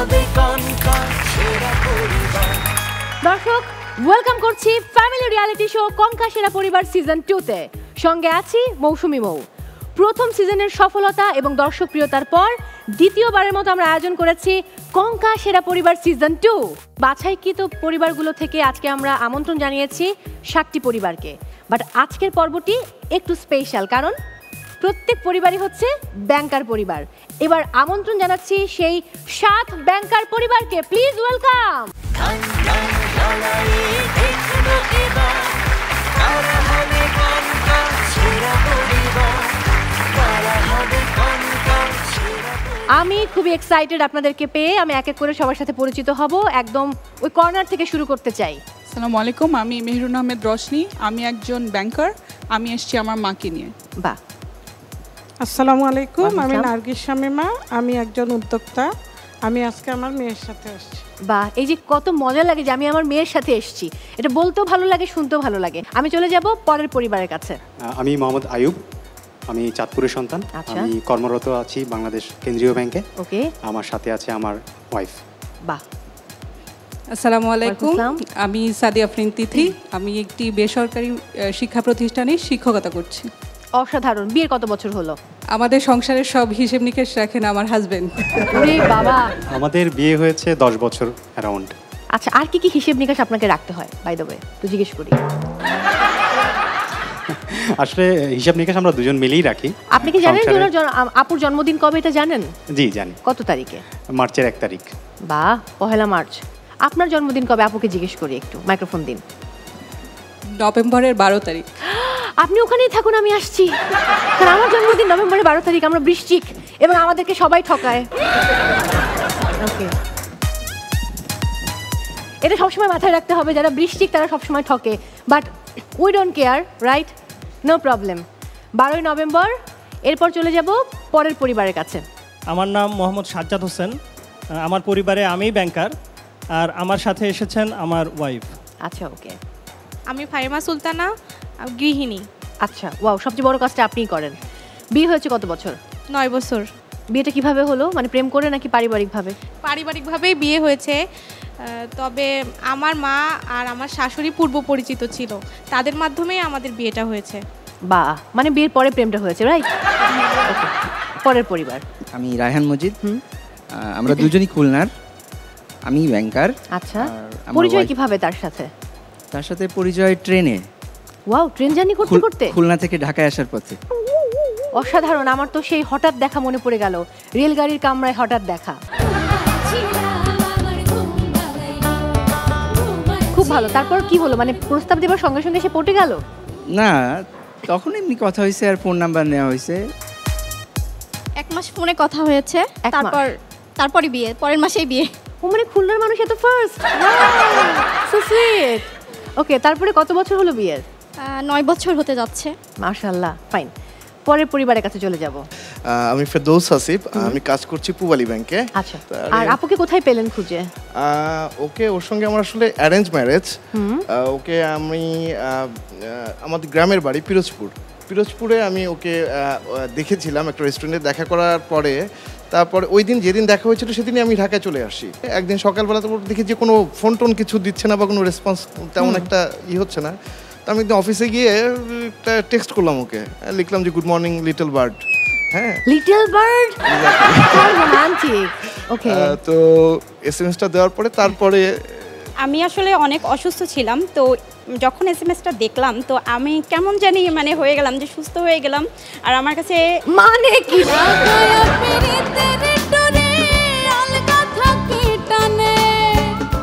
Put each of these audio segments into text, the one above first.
হবে কনকন সেরা পরিবার। দর্শক, ওয়েলকাম করছি ফ্যামিলি রিয়ালিটি শো কঙ্কা সেরা পরিবার সিজন 2 তে। সঙ্গে আছি মৌসুমী মৌ। প্রথম সিজনের সফলতা এবং দর্শক প্রিয়তার পর দ্বিতীয়বারের মতো আমরা আয়োজন করেছি কঙ্কা সেরা পরিবার সিজন 2। বাছাইকৃত পরিবারগুলো থেকে আজকে আমরা আমন্ত্রণ জানিয়েছি 7টি পরিবারকে। বাট আজকের পর্বটি একটু স্পেশাল, কারণ প্রত্যেক পরিবারই হচ্ছে ব্যাংকার পরিবার। এবার আমন্ত্রণ জানাচ্ছি সেই 7 ব্যাংকার পরিবারকে। Please welcome. আমি খুবই এক্সাইটেড আপনাদেরকে পেয়ে। আমি এক এক করে সবার সাথে পরিচিত হব। একদম ওই কর্নার থেকে শুরু করতে চাই। আসসালামু আলাইকুম, আমি মেহরুন আহমেদ রশনি। আমি একজন ব্যাংকার। আমি এসেছি আমার মাকে নিয়ে। বাহ। আসসালামু আলাইকুম, আমি নার্গিস শামিমা। আমি একজন উদ্যোক্তা। আমি আজকে আমার মেয়ের সাথে এসেছি। বাহ, এই যে কত মজা লাগে যে আমি আমার মেয়ের সাথে এসেছি। এটা বলতেও ভালো লাগে, শুনতেও ভালো লাগে। আমি চলে যাব পরের পরিবারের কাছে। আমি মোহাম্মদ আয়ুব, আমি চাঁদপুরের সন্তান। আমি কর্মরত আছি বাংলাদেশ কেন্দ্রীয় ব্যাংকে। ওকে। আমার সাথে আছে আমার ওয়াইফ। বাহ। আসসালামু আলাইকুম, আমি সাদিয়া আফরিন তিথি। আমি একটি বেসরকারি শিক্ষা প্রতিষ্ঠানে শিক্ষকতা করছি। অসাধারণ। বিয়ের কত বছর হলো? আমাদের সংসারের সব হিসেব নিকেশ রাখেন আমার হাজবেন্ড। ওরে বাবা। আমাদের বিয়ে হয়েছে 10 বছর অ্যারাউন্ড। আচ্ছা, আর কি কি হিসেব নিকাশ আপনাকে রাখতে হয় বাই দ্য ওয়ে, তো জিজ্ঞেস করি। আসলে হিসাব নিকাশ আমরা দুজন মিলেই রাখি। আপনি কি জানেন যে আপুর জন্মদিন কবে, এটা জানেন? জি জানি। কত তারিখে? মার্চের 1 তারিখ। বাহ, পহেলা মার্চ। আপনার জন্মদিন কবে আপুকে জিজ্ঞেস করি একটু, মাইক্রোফোন দিন। নভেম্বরের 12 তারিখ। আপনি ওখানেই থাকুন, আমি আসছি। কারণ আমার জন্মদিন নভেম্বরের 12 তারিখ। আমরা বৃশ্চিক এবং আমাদেরকে সবাই ঠকায়। ওকে, এটা সবসময় মাথায় রাখতে হবে, যারা বৃশ্চিক তারা সবসময় ঠকে। But we don't care, right? No problem. 12ই নভেম্বর। এরপর চলে যাব পরের পরিবারের কাছে। আমার নাম মোহাম্মদ সাজ্জাদ হোসেন। আমার পরিবারে আমি ব্যাংকার, আর আমার সাথে এসেছেন আমার ওয়াইফ। আচ্ছা, ওকে। আমি ফারিমা সুলতানা, গৃহিণী। আচ্ছা, ওয়াও, সবচেয়ে বড় কাজটা আপনিই করেন। বিয়ে হয়েছে কত বছর? 9 বছর। বিয়েটা কিভাবে হলো, মানে প্রেম করে নাকি পারিবারিকভাবে? পারিবারিকভাবেই বিয়ে হয়েছে। তবে আমার মা আর আমার শাশুড়ি পূর্ব পরিচিত ছিল, তাদের মাধ্যমেই আমাদের বিয়েটা হয়েছে। বাহ, মানে বিয়ের পরে প্রেমটা হয়েছে, রাইট? ওকে, পরের পরিবার। আমি রায়হান মজিদ। আমরা দুজনই খুলনার। আমি ব্যাংকার। আচ্ছা, পরিচয় কিভাবে তার সাথে? তার সাথে পরিচয় ট্রেনে। ওয়াও, ট্রেন জার্নি করতে করতে? খুলনা থেকে ঢাকায় আসার পথে। অসাধারণ। আমার তো সেই হঠাৎ দেখা মনে পড়ে গেল, রেলগাড়ির কামরায় হঠাৎ দেখা। খুব ভালো। তারপর কি হলো, মানে প্রস্তাব দেবার সঙ্গে সঙ্গে সে পটে গেল? না, তখন এমনি কথা হয়েছে আর ফোন নাম্বার নেওয়া হয়েছে। 1 মাস ফোনে কথা হয়েছে, তারপরে বিয়ে, পরের মাসেই বিয়ে। ও মানে খুলনার মানুষ এত ফার্স্ট। So sweet. ওকে, তারপরে কত বছর হলো বিয়ের? 9 বছর হতে যাচ্ছে। মাশাআল্লাহ, ফাইন। পরের পরিবারের কাছে চলে যাব। আমি ফেরদৌস হাসিব। আমি কাজ করছি পূবালী ব্যাংকে। আচ্ছা, আর আপুকে কোথায় পেলেন খুঁজে? ওকে, ওর সঙ্গে আমার আসলে অ্যারেঞ্জ ম্যারেজ। ওকে আমি আমাদের গ্রামের বাড়ি পিরোজপুরে আমি ওকে দেখেছিলাম একটা রেস্টুরেন্টে। দেখা করার পরে তারপরে ওই দিন যেদিন দেখা হয়েছিল সেদিনই আমি ঢাকায় চলে আসি। একদিন সকালবেলা তো দেখি যে কোনো ফোন টোন কিছু দিচ্ছে না বা কোনো রেসপন্স তেমন একটা হচ্ছে না। তো আমি একদিন অফিসে গিয়ে একটা টেক্সট করলাম ওকে, লিখলাম যে গুড মর্নিং লিটল বার্ড। হ্যাঁ, লিটল বার্ড, রোমান্টিক। ওকে, তো এসএমএসটা দেওয়ার পরে তারপরে আমি আসলে অনেক অসুস্থ ছিলাম, তো যখন এসএমএসটা দেখলাম তো আমি কেমন জানি মানে হয়ে গেলাম, যে সুস্থ হয়ে গেলাম। আর আমার কাছে মানে কি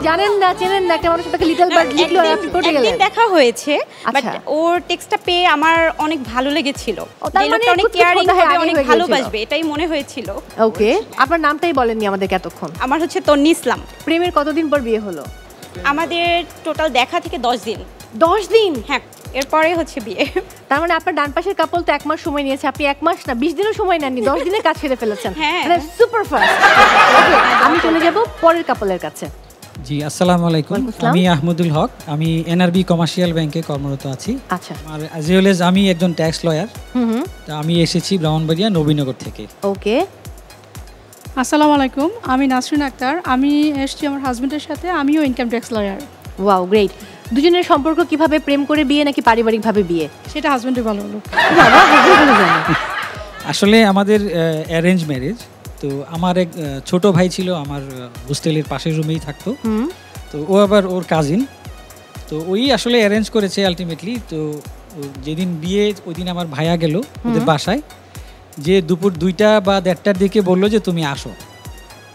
জানেন না, চেনেন না, একটা মানুষ তাকে লিটল বার্ড লিখলো আর আপনি পড়ে গেলেন। দেখা হয়েছে, বাট ওর টেক্সটটা পেয়ে আমার অনেক ভালো লেগেছিল। যে লোকটা অনেক কেয়ারিং হবে, অনেক ভালোবাসবে, এটাই মনে হয়েছিল। ওকে, আপনার নামটাই বলেননি আমাদেরকে এতক্ষণ। আমার হচ্ছে তন্নি ইসলাম। প্রেমের কতদিন পর বিয়ে হলো? আমাদের টোটাল দেখা থেকে 10 দিন। 10 দিন? হ্যাঁ, এরপরে হচ্ছে বিয়ে। তার মানে আপনার ডান পাশের কাপল তো 1 মাস সময় নিয়েছে, আপনি 1 মাস না 20 দিনও সময় নেননি, 10 দিনে কাজ সেরে ফেলেছেন। মানে সুপার ফাস্ট। ওকে, আমি চলে যাব পরের কাপলের কাছে। জি, আসসালামু আলাইকুম। আমি আহমদুল হক। আমি এনআরবি কমার্শিয়াল ব্যাংকে কর্মরত আছি। আচ্ছা, আর অ্যাজ ওয়েল এজ আমি একজন ট্যাক্স লয়ার। তো আমি এসেছি ব্রাহ্মণবাড়িয়া নবীনগর থেকে। ওকে, আসসালামু আলাইকুম, আমি নাসরিন আক্তার। আমি এসেছি আমার হাজবেন্ডের সাথে, আমিও income tax lawyer. Wow, great. দুজনের সম্পর্ক কিভাবে, প্রেম করে বিয়ে নাকি পারিবারিকভাবে বিয়ে? সেটা হাজবেন্ডের ভালো হলো। আসলে আমাদের অ্যারেঞ্জ ম্যারেজ। তো আমার এক ছোট ভাই ছিল, আমার হোস্টেলের পাশের রুমেই থাকতো। তো ও আবার ওর কাজিন, তো ওই আসলে অ্যারেঞ্জ করেছে আলটিমেটলি। তো যেদিন বিয়ে ওই দিন আমার ভাইয়া গেল ওদের বাসায়, যে দুপুর 2টা বা 1:30টার দিকে বললো যে তুমি আসো।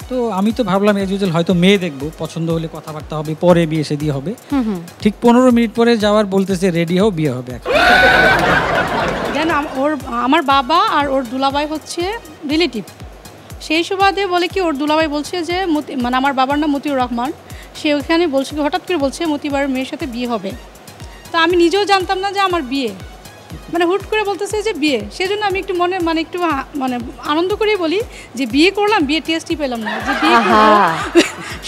তো আমি তো ভাবলাম এজ ইউজুয়াল হয়তো মেয়ে দেখবো, পছন্দ হলে কথাবার্তা হবে, পরে বিয়ে শাদী হবে। ঠিক 15 মিনিট পরে যাওয়ার বলতেছে রেডি হও, বিয়ে হবে। দেন আমার বাবা আর ওর দুলাভাই হচ্ছে রিলেটিভ। সেই সুবাদে বলে কি ওর দুলাভাই বলছে যে মানে আমার বাবার নাম মতিউর রহমান, সে ওখানে বলছে, হঠাৎ করে বলছে মতিবারের মেয়ের সাথে বিয়ে হবে। তো আমি নিজেও জানতাম না যে আমার বিয়ে, মানে হুট করে বলতেছে যে বিয়ে। সেজন্য আমি একটু একটু আনন্দ করেই বলি যে বিয়ে করলাম, বিয়ে টেস্টই পেলাম না, যে বিয়ে করবো,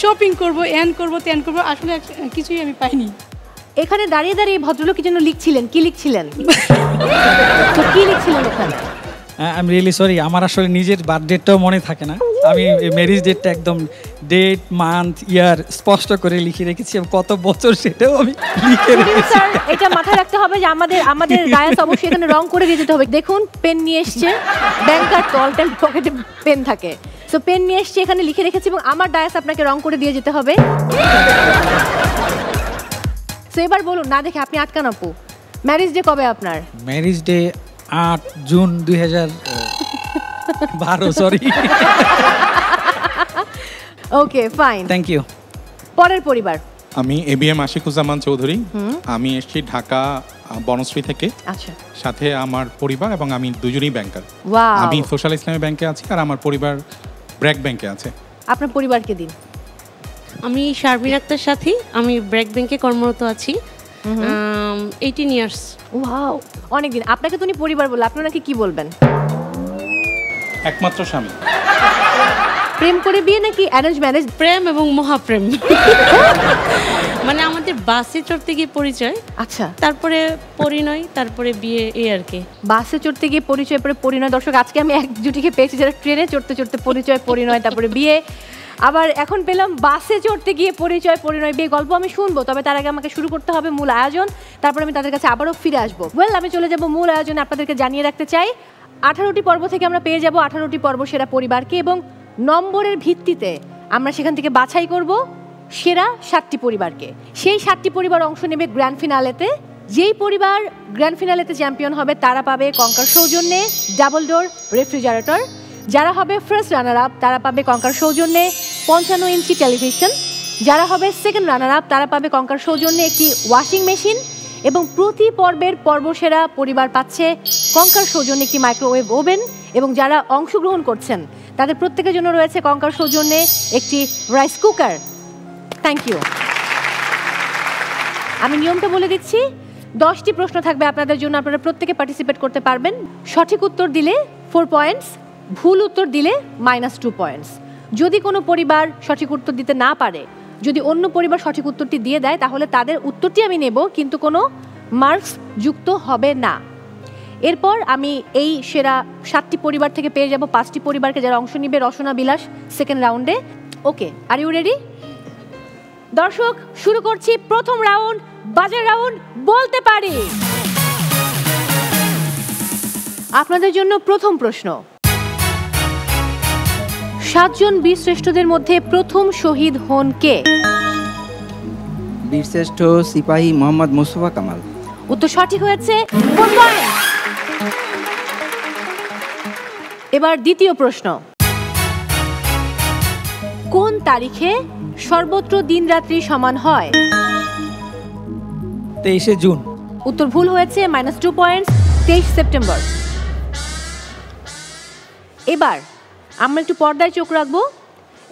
শপিং করবো, এন করবো, তেন করবো, আসলে কিছুই আমি পাইনি। এখানে দাঁড়িয়ে দাঁড়িয়ে ভদ্রলোক কি যেন লিখছিলেন, কি লিখছিলেন? তো কি লিখছিলেন ওখানে? আই এম রিয়েলি সরি, আমার আসলে নিজের বার্থ ডেটটাও মনে থাকে না। আমি ম্যারেজ ডেটটা একদম ডেট, মান্থ, ইয়ার স্পষ্ট করে লিখে রেখেছি, এবং কত বছর সেটাও আমি লিখে রেখেছি। এটা মাথায় রাখতে হবে যে আমাদের ডায়াস অবশ্যই এখানে রং করে দিয়ে যেতে হবে। দেখুন পেন নিয়ে এসছে, ব্যাংকার তো অল্টারনেট পকেটে পেন থাকে, সো পেন নিয়ে এসছে, এখানে লিখে রেখেছি, এবং আমার ডায়াস আপনাকে রং করে দিয়ে যেতে হবে। সো এবার বলুন, না দেখে আপনি আটকান আপু, ম্যারেজ ডে কবে আপনার? Marriage day 8 June 2012। Sorry. Okay fine, thank you. পরের পরিবার। আমি এবিএম আশিকুজ্জামান চৌধুরী। আমি এসেছি ঢাকা বনশ্রী থেকে। আচ্ছা। সাথে আমার পরিবার এবং আমি দুজনেই ব্যাংকার। ওয়াও। আমি সোশ্যাল ইসলামী ব্যাংকে আছি, আর আমার পরিবার ব্র্যাক ব্যাংকে আছে। আপনার পরিবারকে দিন। আমি শারমিন আক্তার সাথী, আমি ব্র্যাক ব্যাংকে কর্মরত আছি 18 ইয়ার্স। ওয়াও, অনেকদিন। আপনাকে তো উনি পরিবার বললেন, আপনি ওনাকে কি বলবেন? একমাত্র স্বামী। প্রেম করে বিয়ে নাকি অ্যারেঞ্জ ম্যারেজ? প্রেম এবং মহাপ্রেম। মানে আমাদের বাসে চড়তে গিয়ে পরিচয়, আচ্ছা, তারপরে পরিণয়, তারপরে বিয়ে, এই আর কি। বাসে চড়তে গিয়ে পরিচয়, পরে পরিণয়। দর্শক, আজকে আমি এক জুটিকে পেয়েছি যারা ট্রেনে চড়তে চড়তে পরিচয়, পরিণয়, তারপরে বিয়ে। আবার এখন পেলাম বাসে চড়তে গিয়ে পরিচয়, পরিণয়, বিয়ে। গল্প আমি শুনবো, তবে তার আগে আমাকে শুরু করতে হবে মূল আয়োজন, তারপরে আমি তাদের কাছে আবারও ফিরে আসবো। ওয়েল, আমি চলে যাব মূল আয়োজনে। আপনাদেরকে জানিয়ে রাখতে চাই 18টি পর্ব থেকে আমরা পেয়ে যাব 18টি পর্ব সেরা পরিবারকে, এবং নম্বরের ভিত্তিতে আমরা সেখান থেকে বাছাই করব সেরা 7টি পরিবারকে। সেই 7টি পরিবার অংশ নেবে গ্র্যান্ড ফিনালেতে। যেই পরিবার গ্র্যান্ড ফিনালেতে চ্যাম্পিয়ন হবে তারা পাবে কঙ্কার সৌজন্যে ডাবল ডোর রেফ্রিজারেটর। যারা হবে ফার্স্ট রানার আপ তারা পাবে কঙ্কার সৌজন্যে 55 ইঞ্চি টেলিভিশন। যারা হবে সেকেন্ড রানার আপ তারা পাবে কঙ্কার সৌজন্যে একটি ওয়াশিং মেশিন। এবং প্রতি পর্বের পর্বসেরা পরিবার পাচ্ছে কঙ্কার সৌজন্যে একটি মাইক্রোওয়েভ ওভেন। এবং যারা অংশগ্রহণ করছেন তাদের প্রত্যেকের জন্য রয়েছে কঙ্কার সৌজন্যে একটি রাইস কুকার। Thank you. আমি নিয়মটা বলে দিচ্ছি, 10টি প্রশ্ন থাকবে আপনাদের জন্য, আপনারা প্রত্যেকে পার্টিসিপেট করতে পারবেন। সঠিক উত্তর দিলে 4 পয়েন্টস, ভুল উত্তর দিলে -2 পয়েন্টস। যদি কোনো পরিবার সঠিক উত্তর দিতে না পারে, যদি অন্য পরিবার সঠিক উত্তরটি দিয়ে দেয়, তাহলে তাদের উত্তরটি আমি নেব, কিন্তু কোনো মার্কস যুক্ত হবে না। এরপর আমি এই সেরা 7টি পরিবার থেকে পেয়ে যাব 5টি পরিবারকে, যারা অংশ নিবে রসনা বিলাস সেকেন্ড রাউন্ডে। ওকে, আর ইউ রেডি? দর্শক, শুরু করছি প্রথম রাউন্ড, বাজার রাউন্ড বলতে পারি। আপনাদের জন্য প্রথম প্রশ্ন, 7 জন বীরশ্রেষ্ঠদের মধ্যে প্রথম শহীদ হন কে? বীরশ্রেষ্ঠ সিপাহী মোহাম্মদ মোস্তফা কামাল। উত্তর সঠিক হয়েছে, 4 পয়েন্ট। এবার দ্বিতীয় প্রশ্ন, কোন তারিখে সর্বত্র দিন রাত্রি সমান হয়? 23শে জুন। উত্তর ভুল হয়েছে, -2 পয়েন্টস, 23 সেপ্টেম্বর। এবার আমরা একটু পর্দায় চোখ রাখবো,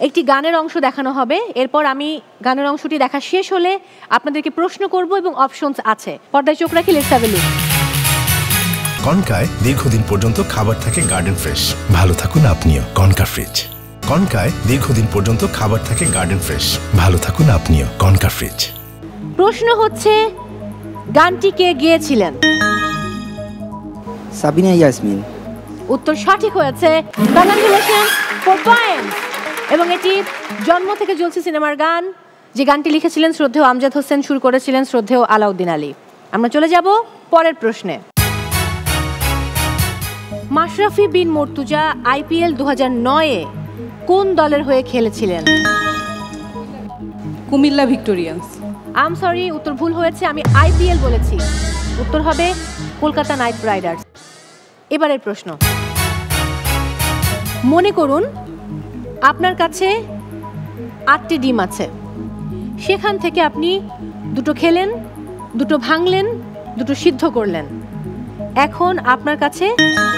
একটি গানের অংশ দেখানো হবে। এরপর আমি গানের অংশটি দেখা শেষ হলে আপনাদেরকে প্রশ্ন করব এবং অপশনস আছে। পর্দায় চোখ রাখি, লেটস হ্যাভ এ লুক। কনকায় দীর্ঘদিন পর্যন্ত খাবার থাকে গার্ডেন ফ্রেশ, ভালো থাকুন আপনিও। Concha fridge. কনকায় দীর্ঘদিন পর্যন্ত খাবার থাকে গার্ডেন ফ্রেশ, ভালো থাকুন আপনিও। Concha fridge. প্রশ্ন হচ্ছে, গানটি কে গেয়েছিলেন? সাবিনা ইয়াসমিন। উত্তর সঠিক হয়েছে, কংগ্রাচুলেশন, 4 পয়েন্টস। এবং এটি জন্ম থেকে জ্বলছে সিনেমার গান, যে গানটি লিখেছিলেন শ্রদ্ধেয় আমজাদ হোসেন, সুর করেছিলেন শ্রদ্ধেয় আলাউদ্দিন আলী। আমরা চলে যাব পরের প্রশ্নে। মাশরাফি বিন মর্তুজা IPL 2009-এ কোন দলের হয়ে খেলেছিলেন? কুমিল্লা ভিক্টোরিয়ান্স। আম সরি, উত্তর ভুল হয়েছে, আমি IPL বলেছি। উত্তর হবে কলকাতা নাইট রাইডার্স। এবারের প্রশ্ন, মনে করুন আপনার কাছে 8টি ডিম আছে, সেখান থেকে আপনি 2টো খেলেন, 2টো ভাঙলেন, 2টো সিদ্ধ করলেন। এখন আপনার কাছে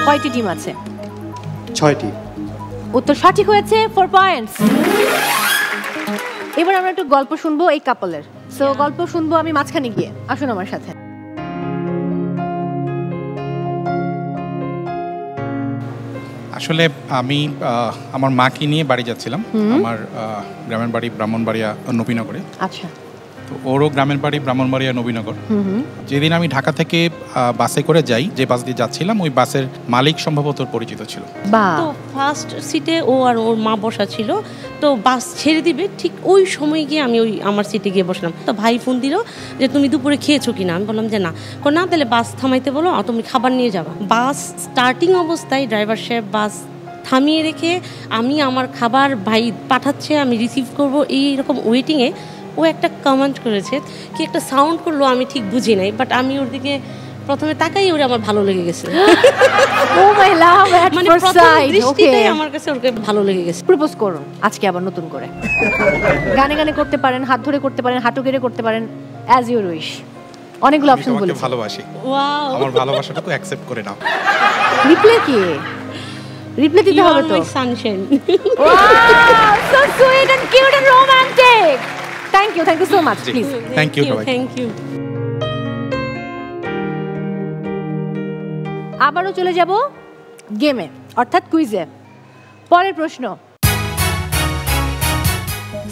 কয়টি ডিম আছে? 6টি। উত্তর সঠিক হয়েছে, 4 পয়েন্টস। এবার আমরা একটু গল্প শুনবো এই কাপলের। সো গল্প শুনবো আমি মাঝখানে গিয়ে, আসুন আমার সাথে। আসলে আমি আমার মাকে নিয়ে বাড়ি যাচ্ছিলাম। আমার গ্রামের বাড়ি ব্রাহ্মণবাড়িয়া নবীনগরে। আচ্ছা। তো ওরও গ্রামের বাড়ি ব্রাহ্মণবাড়িয়া নবীনগর। যেদিন আমি ঢাকা থেকে বাসে করে যাই, যে বাস দিয়ে যাচ্ছিলাম, ওই বাসের মালিক সম্ভবত পরিচিত ছিল। তো ফার্স্ট সিটে ও আর ওর মা বসা ছিল। তো বাস ছেড়ে দিবে ঠিক ওই সময় গিয়ে আমি ওই আমার সিটে গিয়ে বসলাম। তো ভাই ফোন দিল যে তুমি দুপুরে খেয়েছো কিনা? আমি বললাম যে না। না, তাহলে বাস থামাইতে বলো, তুমি খাবার নিয়ে যাবা। বাস স্টার্টিং অবস্থায় ড্রাইভার সাহেব বাস থামিয়ে রেখে আমি আমার খাবার ভাই পাঠাচ্ছে, আমি রিসিভ করব, এইরকম ওয়েটিংয়ে ও একটা কমেন্ট করেছে, কি একটা সাউন্ড করলো আমি ঠিক বুঝি নাই, বাট আমি ওর দিকে প্রথমে তাকাই, ওরে আমার ভালো লেগে গেছে। ও মাই লাভ এট ফার্স্ট সাইট। ওকে, আমার কাছে ওকে ভালো লেগে গেছে। প্রপোজ করুন আজকে আবার নতুন করে। গানে গানে করতে পারেন, হাত ধরে করতে পারেন, হাঁটু গেড়ে করতে পারেন, অ্যাজ ইউর উইশ। অনেকগুলো অপশন বলেছি। আমি ভালোবাসি। ওয়াও, আমার ভালোবাসাটাকে অ্যাকসেপ্ট করে নাও। রিপ্লে কি? রিপ্লে দিতে হবে তো। Sunshine. Wow, so sweet and cute and romantic. Thank you so much. Please. Thank you. Thank you. আবারও চলে যাব গেমে, অর্থাৎ কুইজে। পরের প্রশ্ন,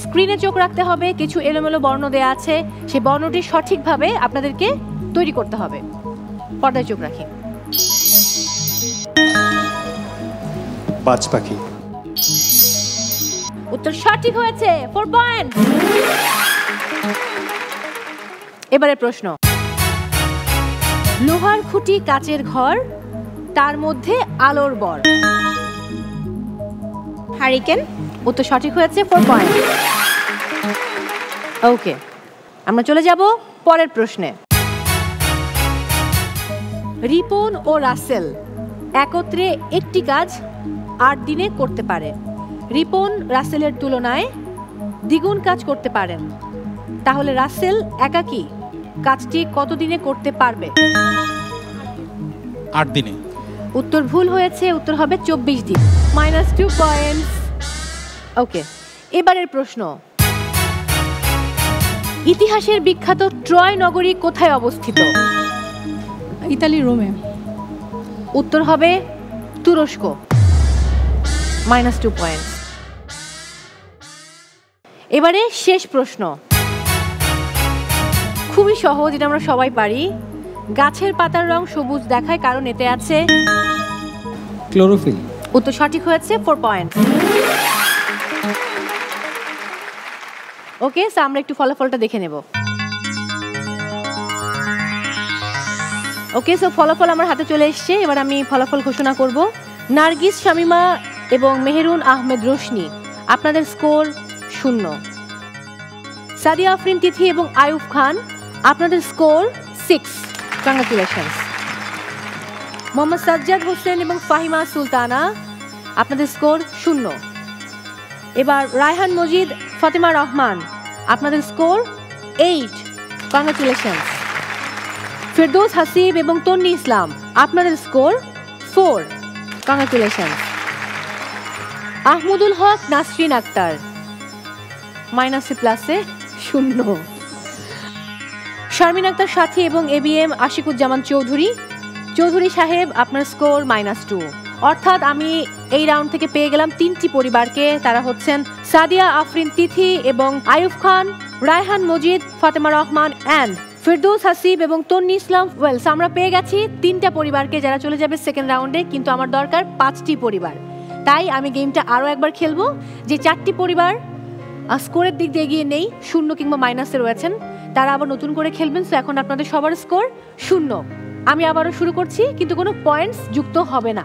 স্ক্রিনে চোখ রাখতে হবে, কিছু এলোমেলো বর্ণ দেয়া আছে, সেই বর্ণটি সঠিকভাবে আপনাদেরকে তৈরি করতে হবে। পর্দায় চোখ রাখি। বাজ পাখি। উত্তর সঠিক হয়েছে, 4 পয়েন্ট। এবারের প্রশ্ন, লোহার খুঁটি কাচের ঘর, তার মধ্যে আলোর বর। হারিকেন। উত্তর সঠিক হয়েছে, 4 পয়েন্ট। ওকে, আমরা চলে যাব পরের প্রশ্নে। রিপন ও রাসেল একত্রে একটি কাজ 8 দিনে করতে পারে। রিপন রাসেলের তুলনায় দ্বিগুণ কাজ করতে পারেন, তাহলে রাসেল একাকী কাজটি কত দিনে করতে পারবে? 8 দিনে। উত্তর ভুল হয়েছে, উত্তর হবে 24 দিন, -2 পয়েন্টস। ওকে, এবারের প্রশ্ন, ইতিহাসের বিখ্যাত ট্রয় নগরী কোথায় অবস্থিত? ইতালি, রোমে। উত্তর হবে তুরস্ক, -2 পয়েন্টস। এবারে শেষ প্রশ্ন, খুবই সহজ, এটা আমরা সবাই পারি। গাছের পাতার রং সবুজ দেখায় কারণ এতে আছে ক্লোরোফিল। উত্তর সঠিক হয়েছে, 4 পয়েন্ট। ওকে, সো আমরা একটু ফলাফলটা দেখে নেব। ওকে, সো ফলাফল আমার হাতে চলে এসছে। এবার আমি ফলাফল ঘোষণা করব। নার্গিস শামিমা এবং মেহেরুন আহমেদ রোশনি, আপনাদের স্কোর 0। সাদিয়া আফরিন তিথি এবং আয়ুব খান, আপনাদের স্কোর 6। কংগ্রাচুলেশনস। মোহাম্মদ সাজ্জাদ হোসেন এবং ফাহিমা সুলতানা, আপনাদের স্কোর 0। এবার রায়হান মজিদ, ফাতেমা রহমান, আপনাদের স্কোর 8। কংগ্রাচুলেশনস। ফেরদৌস হাসিব এবং তন্নি ইসলাম, আপনাদের স্কোর 4। কংগ্রাচুলেশনস। আহমদুল হক, নাসরিন আক্তার, -0। শারমিন আক্তার সাথী এবং ABM আশিকুজ্জামান চৌধুরী সাহেব, আপনার স্কোর -2। অর্থাৎ আমি এই রাউন্ড থেকে পেয়ে গেলাম 3টি পরিবারকে। তারা হচ্ছেন সাদিয়া আফরিন তিথি এবং আয়ুব খান, রায়হান মজিদ, ফাতেমা রহমান অ্যান্ড ফেরদৌস হাসিব এবং তন্নি ইসলাম। ওয়েলস, আমরা পেয়ে গেছি 3টা পরিবারকে যারা চলে যাবে সেকেন্ড রাউন্ডে, কিন্তু আমার দরকার 5টি পরিবার। তাই আমি গেমটা আরও একবার খেলবো। যে 4টি পরিবার স্কোরের দিক দিয়ে এগিয়ে নেই, 0 কিংবা মাইনাসে রয়েছেন, তারা আবার নতুন করে খেলবেন। সো এখন আপনাদের সবার স্কোর 0। আমি আবারও শুরু করছি, কিন্তু কোনো পয়েন্টস যুক্ত হবে না।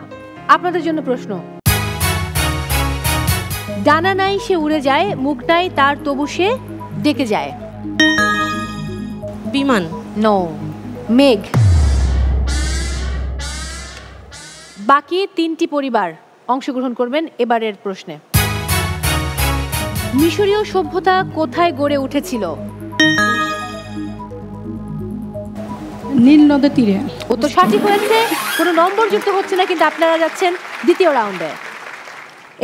আপনাদের জন্য প্রশ্ন, ডানা নাই সে উড়ে যায়, মুখ নাই তার তবু সে ডেকে যায়। বিমান। নো। মেঘ। বাকি 3টি পরিবার অংশগ্রহণ করবেন এবারের প্রশ্নে। মিশরীয় সভ্যতা কোথায় গড়ে উঠেছিল? নীল নদের তীরে। উত্তর সঠিক হয়েছে, কোনো নম্বর যুক্ত হচ্ছে না, কিন্তু আপনারা যাচ্ছেন দ্বিতীয় রাউন্ডে।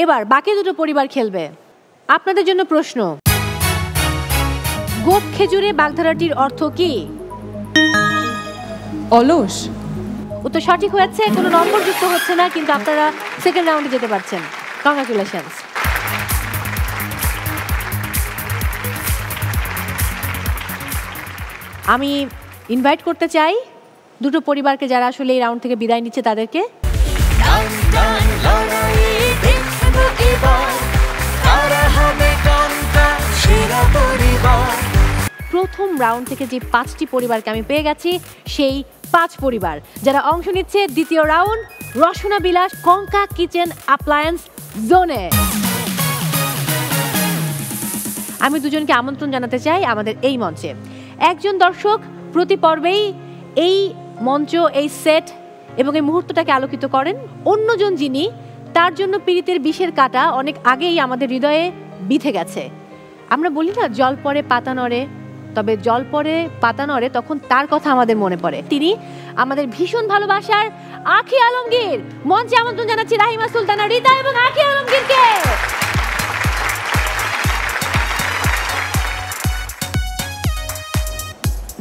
এবার বাকি 2টো পরিবার খেলবে। আপনাদের জন্য প্রশ্ন, গোপ খেজুরে বাগধারাটির অর্থ কি? অলস। উত্তর সঠিক হয়েছে, কোনো নম্বর যুক্ত হচ্ছে না, কিন্তু আপনারা সেকেন্ড রাউন্ডে যেতে পারছেন। কংগ্রাচুলেশনস। আমি ইনভাইট করতে চাই 2টো পরিবারকে যারা আসলে এই রাউন্ড থেকে বিদায় নিচ্ছে তাদেরকে। প্রথম রাউন্ড থেকে যে 5টি পরিবারকে আমি পেয়ে গেছি, সেই 5 পরিবার যারা অংশ নিচ্ছে দ্বিতীয় রাউন্ড রসনা বিলাস কঙ্কা কিচেন অ্যাপ্লায়েন্স জোনে। আমি দুজনকে আমন্ত্রণ জানাতে চাই আমাদের এই মঞ্চে। একজন দর্শক প্রতি পর্বেই এই মঞ্চ, এই সেট এবং এই মুহূর্তটাকে আলোকিত করেন। অন্যজন যিনি, তার জন্য পীড়িতের বিষের কাঁটা অনেক আগেই আমাদের হৃদয়ে বিঁধে গেছে। আমরা বলি না জল পড়ে পাতা নড়ে, তবে জল পড়ে পাতা নড়ে তখন তার কথা আমাদের মনে পড়ে। তিনি আমাদের ভীষণ ভালোবাসার আখি আলমগীর। মঞ্চে আমন্ত্রণ জানাচ্ছি রাহিমা সুলতানা, রিতা এবং আখি আলমগীরকে।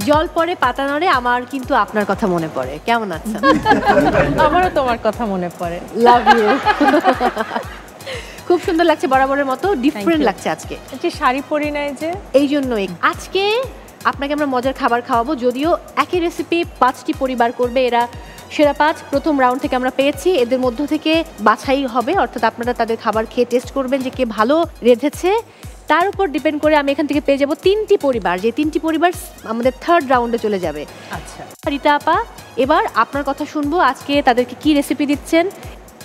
জল পড়ে পাতা নড়ে, আমার কিন্তু আপনার কথা মনে পড়ে। কেমন আছেন? আমারও তোমার কথা মনে পড়ে। Love you. খুব সুন্দর লাগছে, বরাবরের মতো ডিফারেন্ট লাগছে আজকে। যে শাড়ি পরি নাই যে, এই জন্যই আজকে আপনাকে আমরা মজার খাবার খাওয়াবো। যদিও একই রেসিপি 5টি পরিবার করবে, এরা সেরা 5 প্রথম রাউন্ড থেকে আমরা পেয়েছি। এদের মধ্য থেকে বাছাই হবে, অর্থাৎ আপনারা তাদের খাবার খেয়ে টেস্ট করবেন যে কে ভালো রেঁধেছে। তার উপর ডিপেন্ড করে আমি এখান থেকে পেয়ে যাব 3টি পরিবার, যে 3টি পরিবার আমাদের থার্ড রাউন্ডে চলে যাবে। আচ্ছা রিতা আপা, এবার আপনার কথা শুনবো। আজকে তাদেরকে কি রেসিপি দিচ্ছেন?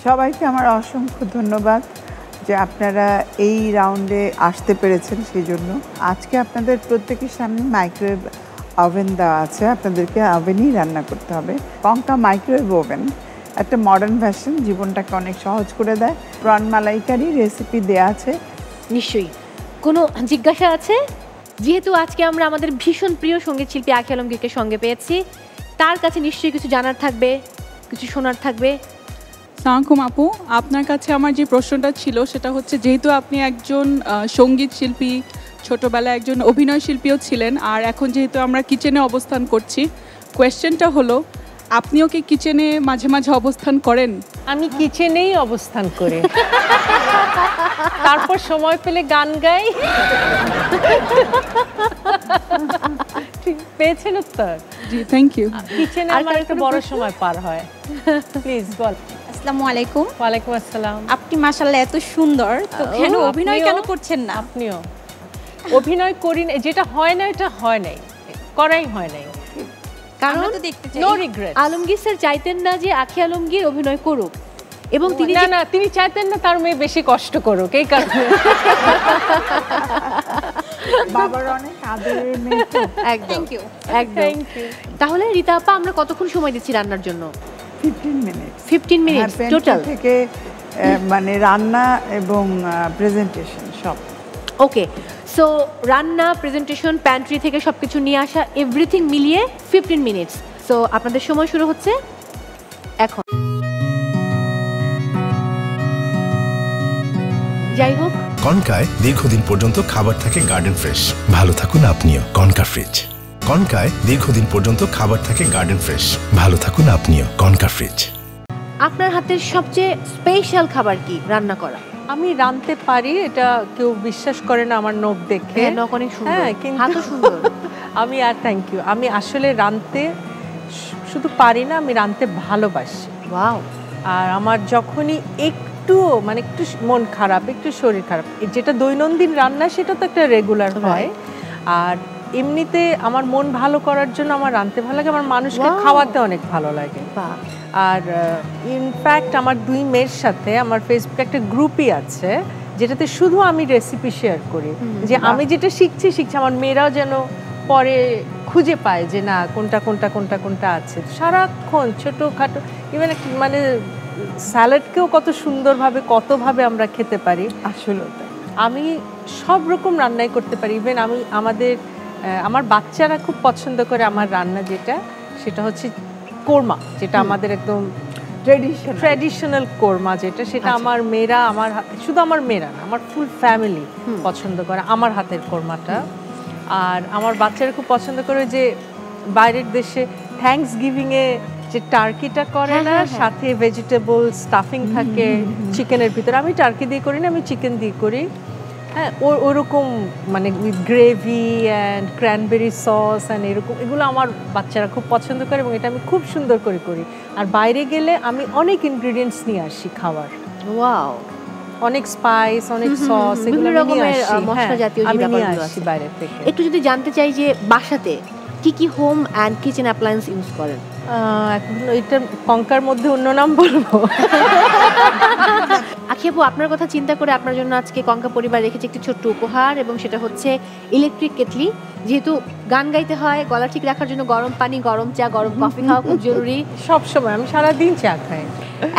সবাইকে আমার অসংখ্য ধন্যবাদ যে আপনারা এই রাউন্ডে আসতে পেরেছেন। সেই জন্য আজকে আপনাদের প্রত্যেকের সামনে মাইক্রোওয়েভ ওভেন দেওয়া আছে, আপনাদেরকে ওভেনেই রান্না করতে হবে। কঙ্কা মাইক্রোওয়েভ ওভেন একটা মডার্ন ভার্সন, জীবনটাকে অনেক সহজ করে দেয়। প্রন মালাইকারি রেসিপি দেওয়া আছে। নিশ্চয়ই কোনো জিজ্ঞাসা আছে? যেহেতু আজকে আমরা আমাদের ভীষণ প্রিয় সঙ্গীত শিল্পী আখি আলমগীরকে সঙ্গে পেয়েছি, তার কাছে নিশ্চয়ই কিছু জানার থাকবে, কিছু শোনার থাকবে। সালামালাইকুম আপু, আপনার কাছে আমার যে প্রশ্নটা ছিল সেটা হচ্ছে, যেহেতু আপনি একজন সঙ্গীত শিল্পী, ছোটবেলায় একজন অভিনয় শিল্পীও ছিলেন, আর এখন যেহেতু আমরা কিচেনে অবস্থান করছি, কোয়েশ্চেনটা হলো আপনিও কি কিচেনে মাঝে মাঝে অবস্থান করেন? আমি কিচেনেই অবস্থান করি, তারপর সময় পেলে গান গাই। ঠিক পেয়েছেন উত্তর? জি, থ্যাংক ইউ। কিচেনে আমার একটা বড় সময় পার হয়। প্লিজ বল। আসসালামু আলাইকুম। ওয়ালাইকুম আসসালাম। আপনি মাশাআল্লাহ এত সুন্দর, তো কেন অভিনয় কেন করছেন না? আপনিও অভিনয় করি না, যেটা হয় না এটা হয় নাই, করাই হয় নাই। কারণ নো রিগ্রেট। আলমগীর স্যার চাইতেন না যে আখি আলমগীর অভিনয় করুক, এবং তিনি না তিনি চাইতেন না তার মেয়ে বেশি কষ্ট করুক, এই কারণে। বাবার অনেক আদরের মেয়ে তো। একদম একদম। তাহলে রিতা আপা, আমরা কতক্ষণ সময় দিচ্ছি রান্নার জন্য? 15 মিনিট। 15 মিনিট টোটাল থেকে মানে রান্না এবং প্রেজেন্টেশন সব। ওকে, সো রান্না, প্রেজেন্টেশন, প্যান্ট্রি থেকে সবকিছু নিয়ে আসা, এভরিথিং মিলিয়ে 15 মিনিটস। সো আপনাদের সময় শুরু হচ্ছে এখন। যাই হোক, কনকায় দীর্ঘদিন পর্যন্ত খাবার থাকে গার্ডেন ফ্রেশ। ভালো থাকুন আপনিও। Concha fridge. কনকায় দীর্ঘদিন পর্যন্ত খাবার থাকে গার্ডেন ফ্রেশ। ভালো থাকুন আপনিও। Concha fridge. আপনার হাতের সবচেয়ে স্পেশাল খাবার কি রান্না করা? আমি রাঁধতে পারি, এটা কেউ বিশ্বাস করে না আমার নখ দেখে। নখ অনেক সুন্দর, কিন্তু হাতও সুন্দর। আমি আর থ্যাংক ইউ, আমি আসলে রাঁধতে শুধু পারি না, আমি রাঁধতে ভালোবাসি। ওয়াও। আর আমার যখনই একটু মানে একটু মন খারাপ, একটু শরীর খারাপ, যেটা দৈনন্দিন রান্না সেটা তো একটা রেগুলার হয়। আর এমনিতে আমার মন ভালো করার জন্য আমার রাঁধতে ভালো লাগে, আমার মানুষকে খাওয়াতে অনেক ভালো লাগে। আর ইনফ্যাক্ট আমার 2 মেয়ের সাথে আমার ফেসবুকে একটা গ্রুপই আছে যেটাতে শুধু আমি রেসিপি শেয়ার করি, যে আমি যেটা শিখছি আমার মেয়েরাও যেন পরে খুঁজে পায় যে না কোনটা কোনটা কোনটা কোনটা আছে। সারাক্ষণ ছোটোখাটো ইভেন মানে স্যালাডকেও কত সুন্দরভাবে কতভাবে আমরা খেতে পারি। আসলে আমি সব রকম রান্নাই করতে পারি। ইভেন আমার বাচ্চারা খুব পছন্দ করে আমার রান্না যেটা, সেটা হচ্ছে কোরমা, যেটা আমাদের একদম ট্র্যাডিশনাল কোরমা যেটা, সেটা আমার মেয়েরা শুধু আমার মেয়েরা না, আমার ফুল ফ্যামিলি পছন্দ করে আমার হাতের কোরমাটা। আর আমার বাচ্চারা খুব পছন্দ করে যে বাইরের দেশে থ্যাঙ্কস গিভিংয়ে যে টার্কিটা করে না, সাথে ভেজিটেবল স্টাফিং থাকে চিকেনের ভিতরে। আমি টার্কি দিয়ে করি না, আমি চিকেন দিয়ে করি। হ্যাঁ, ওরকম মানে with gravy and cranberry sauce and এরকম, এগুলো আমার বাচ্চারা খুব পছন্দ করে এবং এটা আমি খুব সুন্দর করে করি। আর বাইরে গেলে আমি অনেক ইনগ্রিডিয়েন্টস নিয়ে আসি খাবার। ওয়াও, অনেক স্পাইস, অনেক সস, এগুলো রকমের মশলা জাতীয় ব্যাপারগুলো আছে বাইরে থেকে। একটু যদি জানতে চাই যে বাসাতে কি কি home and kitchen appliance use করেন? এখন এটা কঙ্কার মধ্যে অন্য নাম বলবো। আখি আপু, আপনার কথা চিন্তা করে আপনার জন্য আজকে কঙ্কা পরিবার রেখেছে একটি ছোট্ট উপহার, এবং সেটা হচ্ছে ইলেকট্রিক কেটলি। যেহেতু গান গাইতে হয়, গলা ঠিক রাখার জন্য গরম পানি, গরম চা, গরম কফি খাওয়া খুব জরুরি। সবসময় আমি সারাদিন চা খাই।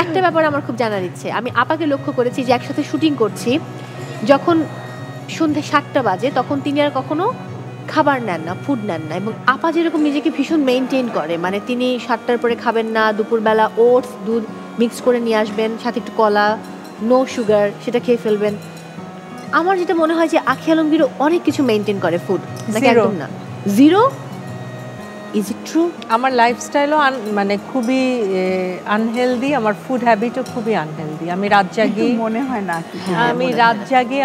একটা ব্যাপার আমার খুব জানার ইচ্ছে, আমি আপাকে লক্ষ্য করেছি যে একসাথে শুটিং করছি, যখন সন্ধ্যে 7টা বাজে তখন তিনি আর কখনো খাবার নেন না, ফুড নেন না, এবং আপা যেরকম নিজেকে ভীষণ মেনটেন করে, মানে তিনি 7টার পরে খাবেন না, দুপুরবেলা ওটস দুধ মিক্স করে নিয়ে আসবেন, সাথে একটু কলা, নো সুগার, সেটা খেয়ে ফেলবেন। আমার যেটা মনে হয় যে আখি আলমগীরও অনেক কিছু মেনটেন করে ফুড, নাকি একদম না? জিরো? Is it true? আমার লাইফস্টাইলও মানে খুবই আনহেলদি, আমার ফুড হ্যাবিটও খুবই আনহেলদি। আমি রাত জাগি, মনে হয় না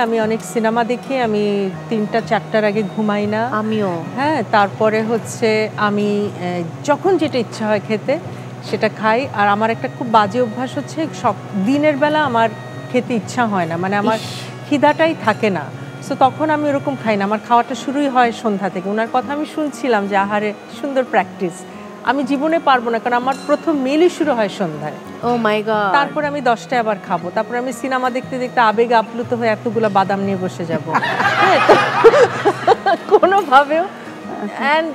আমি অনেক সিনেমা দেখি, আমি 3টা-4টার আগে ঘুমাই না। আমিও। হ্যাঁ, তারপরে হচ্ছে আমি যখন যেটা ইচ্ছা হয় খেতে সেটা খাই। আর আমার একটা খুব বাজে অভ্যাস হচ্ছে, সব দিনের বেলা আমার খেতে ইচ্ছা হয় না, মানে আমার খিদাটাই থাকে না। সো তখন আমি ওরকম খাই না, আমার খাওয়াটা শুরুই হয় সন্ধ্যা থেকে। ওনার কথা আমি শুনছিলাম যে আহারে সুন্দর প্র্যাকটিস, আমি জীবনে পারবো না, কারণ আমার প্রথম মিলই শুরু হয় সন্ধ্যায়। ও মাই গড। তারপরে আমি 10টায় আবার খাবো, তারপরে আমি সিনেমা দেখতে দেখতে আবেগে আপ্লুত হয়ে এতগুলো বাদাম নিয়ে বসে যাবো কোনোভাবেও। and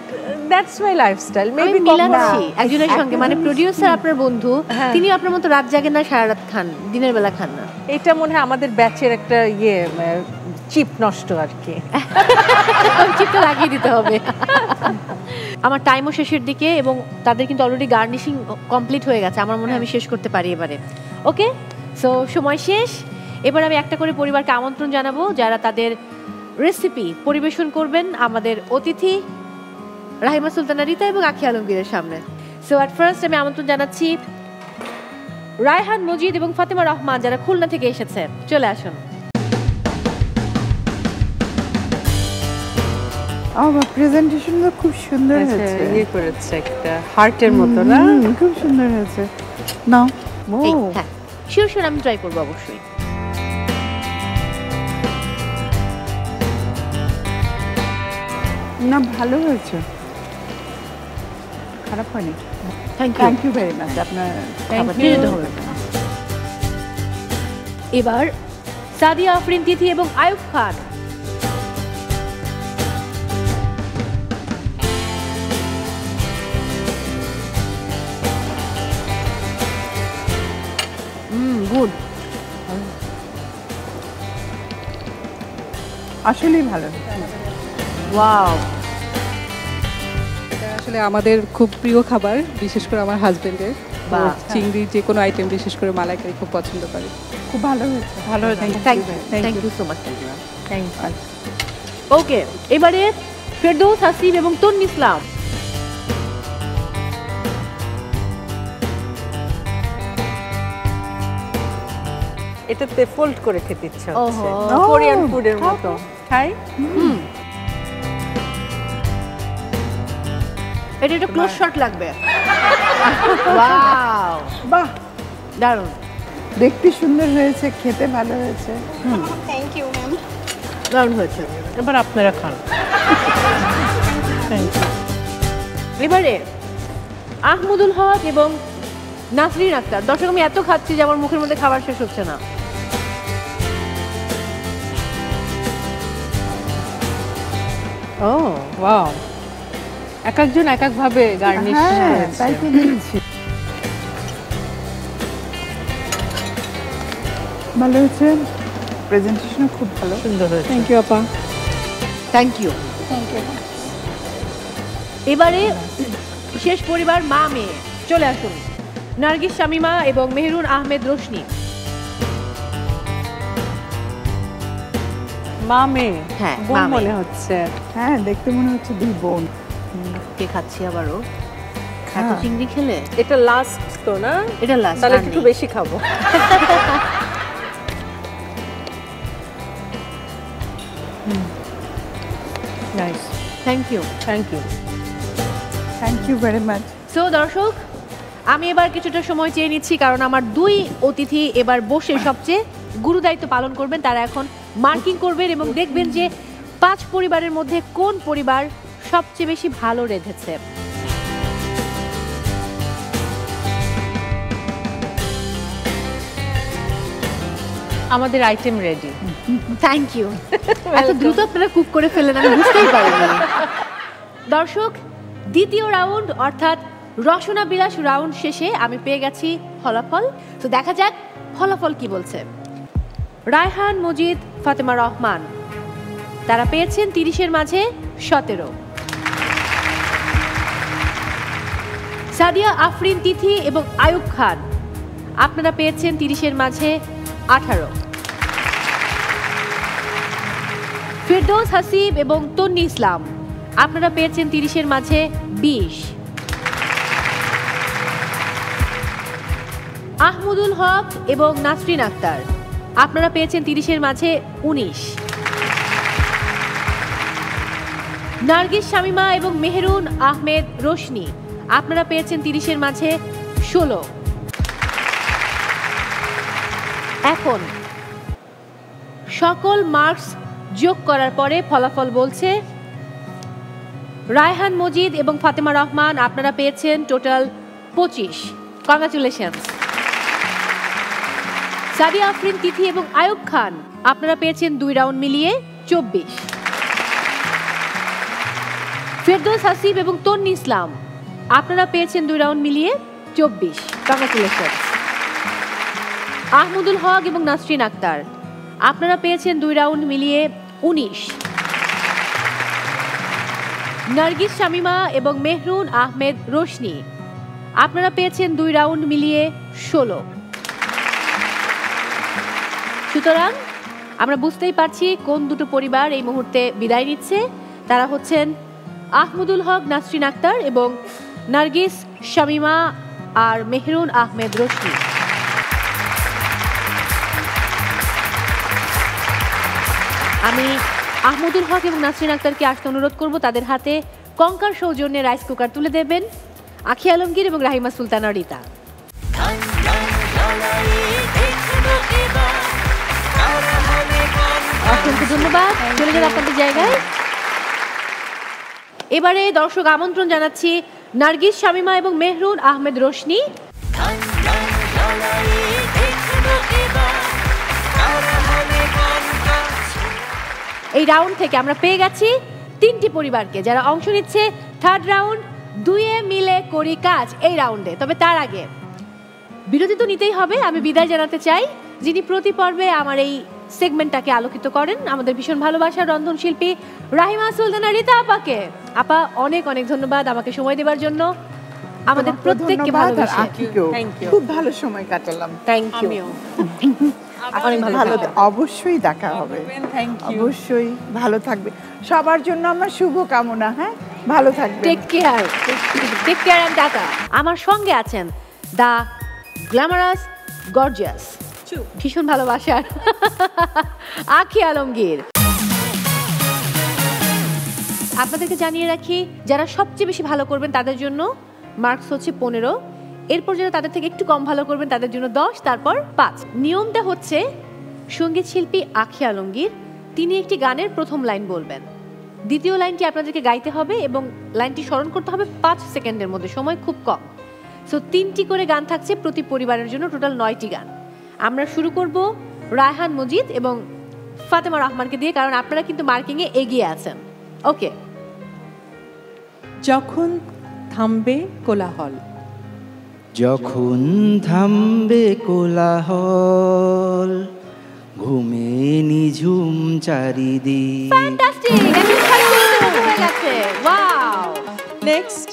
that's my lifestyle. Maybe মিলাচ্ছি একজনের সঙ্গে, মানে প্রোডিউসার আপনার বন্ধু, তিনি আপনার মতো রাত জাগেন না, সারা রাত খান, দিনের বেলা খান না। এটা মনে হয় আমাদের ব্যাচের একটা চিপ নষ্ট আর কি। চিপটা লাগিয়ে দিতে হবে। আমার টাইমও শেষের দিকে, এবং তাদের কিন্তু অলরেডি গার্নিশিং কমপ্লিট হয়ে গেছে। আমার মনে হয় আমি শেষ করতে পারি এবারে। ওকে, সো সময় শেষ। এবার আমি একটা করে পরিবারকে আমন্ত্রণ জানাবো যারা তাদের রেসিপি পরিবেশন করবেন আমাদের অতিথি রাহিমা সুলতানা রিতা এবং আখি আলমগীরের সামনে। সো অ্যাট ফার্স্ট আমি আমন্ত্রণ জানাচ্ছি রায়হান মজিদ এবং ফাতেমা রহমান, যারা খুলনা থেকে এসেছে। চলে আসুন। আমার প্রেজেন্টেশন তো খুব সুন্দর হয়েছে, ইয়ে করেছে একটা হার্টের মতো না, খুব সুন্দর হয়েছে। নাও, হ্যাঁ শিওর শিওর আমি ট্রাই করবো অবশ্যই। না, ভালো হয়েছে, খারাপ হয়নি। Thank you very much. আপনার এবার সাদিয়া আফরিন তিথি এবং আয়ুব খান। গুড, আসলেই ভালো। ওয়াও, এটা আসলে আমাদের খুব প্রিয় খাবার, বিশেষ করে আমার হাজবেন্ডের। চিংড়ি যে কোনো আইটেম, বিশেষ করে মালাইকারি খুব পছন্দ করে। খুব ভালো হয়েছে, ভালো হয়েছে। Thank you so much. Thank you. Okay, এবারে ফেরদৌস হাসিব এবং তন্নি ইসলাম। এটাতে ফোল্ড করে খেতে ইচ্ছা হচ্ছে, কোরিয়ান ফুডের মতো। খাই। এটা একটু ক্লোজ শট লাগবে। ওয়াও, বাহ, দারুণ। দেখতে সুন্দর হয়েছে, খেতে ভালো হয়েছে। Thank you ma'am. দারুণ হয়েছে। এবার আপনারা খান। এবারে আহমদুল হক এবং নাসরিন আক্তার। দর্শক, আমি এত খাচ্ছি যে আমার মুখের মধ্যে খাবার শেষ হচ্ছে না। ও ওয়াও, এক একজন এক একভাবে গার্নিশ করেছে। তাই তো দেখছি। ভালো হয়েছে, প্রেজেন্টেশন খুব ভালো, সুন্দর হয়েছে। থ্যাংক ইউ আপা। Thank you. এবারে শেষ পরিবার মা মেয়ে, চলে আসুন নার্গিস শামীমা এবং মেহরুন আহমেদ রোশনি। মা মেয়ে, হ্যাঁ বোন মনে হচ্ছে। হ্যাঁ, দেখতে মনে হচ্ছে দুই বোন। কে খাচ্ছি আবারও, এত চিংড়ি খেলে। এটা লাস্ট তো না? এটা লাস্ট, তাহলে একটু বেশি খাবো। Nice, thank you. Thank you, thank you very much. So দর্শক, আমি এবার কিছুটা সময় চেয়ে নিচ্ছি, কারণ আমার দুই অতিথি এবার বসে সবচেয়ে গুরুদায়িত্ব পালন করবেন। তারা এখন মার্কিং করবেন এবং দেখবেন যে 5 পরিবারের মধ্যে কোন পরিবার সবচেয়ে বেশি ভালো রেঁধেছে। আমাদের আইটেম রেডি। Thank you. এত দ্রুত আপনারা কুক করে ফেললেন, আমি বুঝতেই পারিনি। দর্শক, দ্বিতীয় রাউন্ড অর্থাৎ রসনা বিলাস রাউন্ড শেষে আমি পেয়ে গেছি ফলাফল। তো দেখা যাক ফলাফল কি বলছে। রায়হান মজিদ, ফাতেমা রহমান, তারা পেয়েছেন 30-এর মাঝে 17। সাদিয়া আফরিন তিথি এবং আয়ুব খান, আপনারা পেয়েছেন 30-এর মাঝে 18। ফিরদৌস হাসিব এবং তন্নি ইসলাম, আপনারা পেয়েছেন 30-এর মাঝে 20। আহমদুল হক এবং নাসরিন আক্তার, আপনারা পেয়েছেন 30-এর মাঝে 19। নার্গিস শামীমা এবং মেহরুন আহমেদ রোশনি, আপনারা পেয়েছেন 30-এর মাঝে 16। এখন সকল মার্কস যোগ করার পরে ফলাফল বলছে রায়হান মজিদ এবং ফাতেমা রহমান, আপনারা পেয়েছেন টোটাল 25। কংগ্রাচুলেশনস। সাদিয়া আফরিন তিথি এবং আয়ুব খান, আপনারা পেয়েছেন 2 রাউন্ড মিলিয়ে 24। ফিরদৌস হাসিব এবং তন্নি ইসলাম, আপনারা পেয়েছেন 2 রাউন্ড মিলিয়ে 24। কংগ্রাচুলেশনস। আহমদুল হক এবং নাসরিন আক্তার, আপনারা পেয়েছেন 2 রাউন্ড মিলিয়ে 19। নার্গিস শামীমা এবং মেহরুন আহমেদ রোশনি, আপনারা পেয়েছেন 2 রাউন্ড মিলিয়ে 16। সুতরাং আমরা বুঝতেই পারছি কোন দুটো পরিবার এই মুহূর্তে বিদায় নিচ্ছে। তারা হচ্ছেন আহমদুল হক, নাসরিন আক্তার এবং নার্গিস শামীমা আর মেহরুন আহমেদ রোশনি। আমি আহমদুল হক এবং নাসরিন আক্তারকে আসতে অনুরোধ করব, তাদের হাতে কঙ্কার সৌজন্যে রাইস কুকার তুলে দেবেন আখি আলমগীর এবং রাহিমা সুলতানা রিতা। অসংখ্য ধন্যবাদ, চলে যান আপনাদের জায়গায়। এবারে দর্শক আমন্ত্রণ জানাচ্ছি নার্গিস শামীমা এবং মেহরুন আহমেদ রোশনি। এই রাউন্ড থেকে আমরা পেয়ে গেছি 3টি পরিবারকে যারা অংশ নিচ্ছে থার্ড রাউন্ড দুয়ে মিলে করি কাজ এই রাউন্ডে। তবে তার আগে বিরতি তো নিতেই হবে। আমি বিদায় জানাতে চাই যিনি প্রতি পর্বে আমার এই সেগমেন্টটাকে আলোকিত করেন, আমাদের ভীষণ ভালোবাসার রন্ধনশিল্পী রাহিমা সুলতানা রিতা আপাকে। আপা অনেক অনেক ধন্যবাদ আমাকে সময় দেওয়ার জন্য, আমাদের প্রত্যেককে ভালোবাসে। খুব ভালো সময় কাটালাম। Thank you. অনেক ভালো, অবশ্যই দেখা হবে। অবশ্যই ভালো থাকবে। সবার জন্য আমার শুভ কামনা। হ্যাঁ, ভালো থাকবে। Take care, take care and tata. আমার সঙ্গে আছেন দা গ্ল্যামারাস গর্জিয়াস, ভীষণ ভালোবাসার আখি আলমগীর। আপনাদেরকে জানিয়ে রাখি যারা সবচেয়ে বেশি ভালো করবেন তাদের জন্য মার্কস হচ্ছে 15 এরপর যারা তাদের থেকে একটু কম ভালো করবেন তাদের জন্য 10, তারপর 5। নিয়মটা হচ্ছে সঙ্গীত শিল্পী আখি আলমগীর তিনি একটি গানের প্রথম লাইন বলবেন, দ্বিতীয় লাইনটি আপনাদেরকে গাইতে হবে এবং লাইনটি স্মরণ করতে হবে 5 সেকেন্ডের মধ্যে, সময় খুব কম। সো 3টি করে গান থাকছে প্রতি পরিবারের জন্য, টোটাল 9টি গান। আমরা শুরু করব রায়হান মজিদ এবং ফাতেমা রহমানকে দিয়ে, কারণ আপনারা কিন্তু মার্কিংয়ে এগিয়ে আছেন। ওকে। যখন থামবে কোলাহল, যখন থামবে কোলাহল, ঘুমে নিঝুম চারিদিক। ফ্যান্টাস্টিক, একদম সঠিক হয়ে গেছে। ওয়াও। নেক্সট,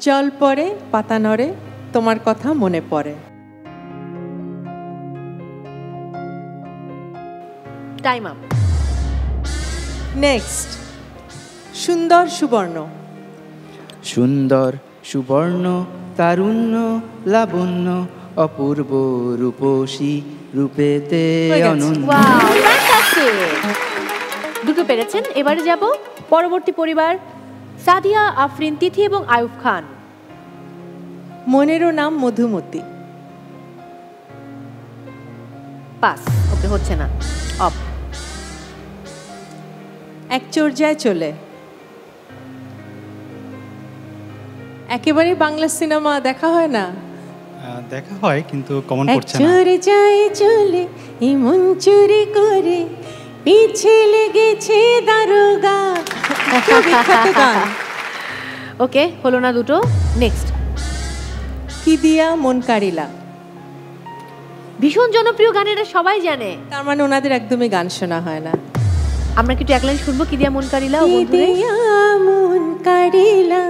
জল পড়ে পাতা নড়ে তোমার কথা মনে পড়ে। Time up. নেক্সট, সুন্দর সুবর্ণ, সুন্দর সুবর্ণ, তারুণ্য লাবণ্য, অপূর্ব রূপসী, রূপেতে অনন্য। Wow, fantastic. দুটো পেরেছেন। এবারে যাব পরবর্তী পরিবার, সাদিয়া আফরিন তিথি এবং আয়ুব খান। মনেরও নাম মধুমতি। পাস। ওকে, হচ্ছে না। অফ। এক চর্যায় চলে, একেবারে বাংলা সিনেমা দেখা হয় না? দেখা হয় কিন্তু কমন পড়ছে না। চর্যায় চলে এমন চুরি করে পিছে লেগেছে দারোগা। ওকে, হলো না দুটো। নেক্সট, কি দিয়া মন কারিলা। ভীষণ জনপ্রিয় গান, এটা সবাই জানে। তার মানে ওনাদের একদমই গান শোনা হয় না। আমরা কি একটু এক লাইন শুনবো? কি দিয়া মন কারিলা ও কি বন্ধুরে? দিয়া মন কারিলা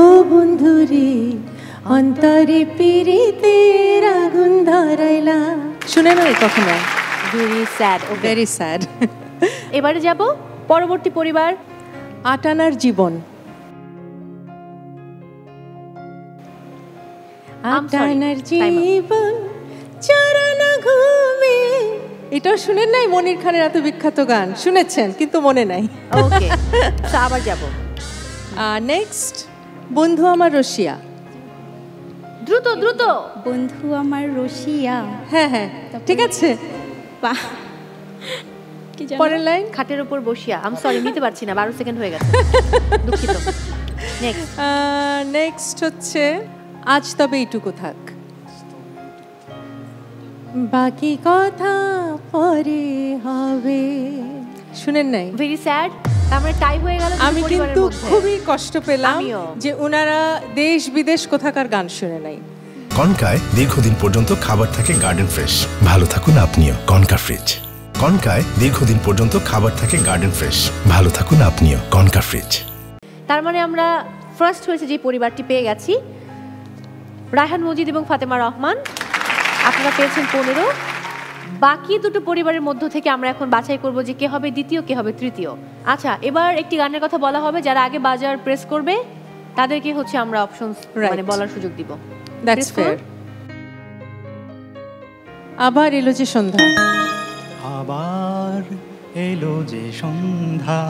ও বন্ধুরে, অন্তরে পিরিতের আগুন ধরাইলা। শুনে নাই কখনো? Very sad. Very sad. এবারে যাব পরবর্তী পরিবার, আটানার জীবন। আটানার জীবন চরণ ঘুমে। এটাও শুনেন নাই? মনির খানের এত বিখ্যাত গান শুনেছেন কিন্তু মনে নাই। ওকে, আবার যাব। নেক্সট, বন্ধু আমার রসিয়া। দ্রুত দ্রুত। বন্ধু আমার রসিয়া। হ্যাঁ হ্যাঁ, ঠিক আছে। পরের লাইন, খাটের উপর বসিয়া। আম সরি, নিতে পারছি না, 12 সেকেন্ড হয়ে গেছে, দুঃখিত। নেক্সট। নেক্সট হচ্ছে আজ তবে এইটুকু থাক, বাকি কথা পরে হবে। শুনেন নাই? Very sad. আমরা টাই হয়ে গেল। আমি কিন্তু খুবই কষ্ট পেলাম যে ওনারা দেশ বিদেশ কোথাকার গান শুনে নাই। কনকায় দীর্ঘদিন পর্যন্ত খাবার থাকে গার্ডেন ফ্রেশ, ভালো থাকুন আপনিও। Concha fridge. কনকায় দীর্ঘদিন পর্যন্ত খাবার থাকে গার্ডেন ফ্রেশ, ভালো থাকুন আপনিও। Concha fridge. তার মানে আমরা ফার্স্ট হয়েছে যে পরিবারটি পেয়ে গেছি, রায়হান মজিদ এবং ফাতেমা রহমান। আপনারা পেয়েছেন 15। বাকি দুটো পরিবারের মধ্য থেকে আমরা এখন বাছাই করব যে কে হবে দ্বিতীয়, কে হবে তৃতীয়। আচ্ছা, এবার একটি গানের কথা বলা হবে, যারা আগে বাজার প্রেস করবে তাদেরকে হচ্ছে আমরা অপশনস মানে বলার সুযোগ দিব। That's fair. আবার এলো যে সন্ধ্যা, আবার এলো যে সন্ধ্যা,